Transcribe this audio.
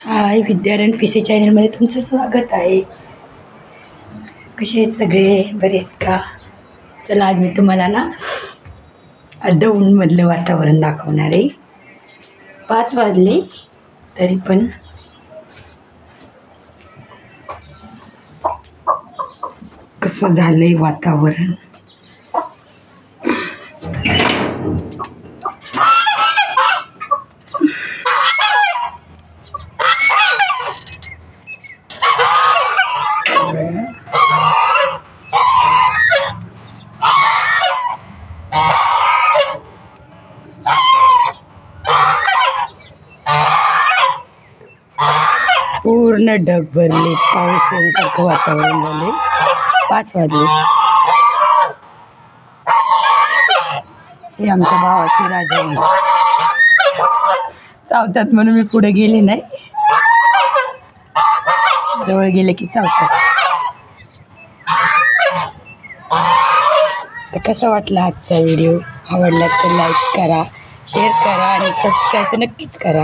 हाय Vidyaranya P C चॅनलमध्ये तुमचं स्वागत आहे. कसे आहेत सगळे, बरे आहेत का? चला आज मी तुम्हाला ना दौंडमधलं वातावरण दाखवणार आहे. 5 वाजले तरी पण कसं झालंय वातावरण. पूर्ण ढग भरले, पाऊस येण्यासारखं वातावरण झाले. 5 वाजले. हे आमच्या भावाची राजा चावतात म्हणून मी पुढे गेले नाही, जवळ गेले की चावतात. तर कसा वाटला आजचा व्हिडिओ? आवडला तर लाईक करा, शेअर करा आणि सबस्क्राईब तर नक्कीच करा.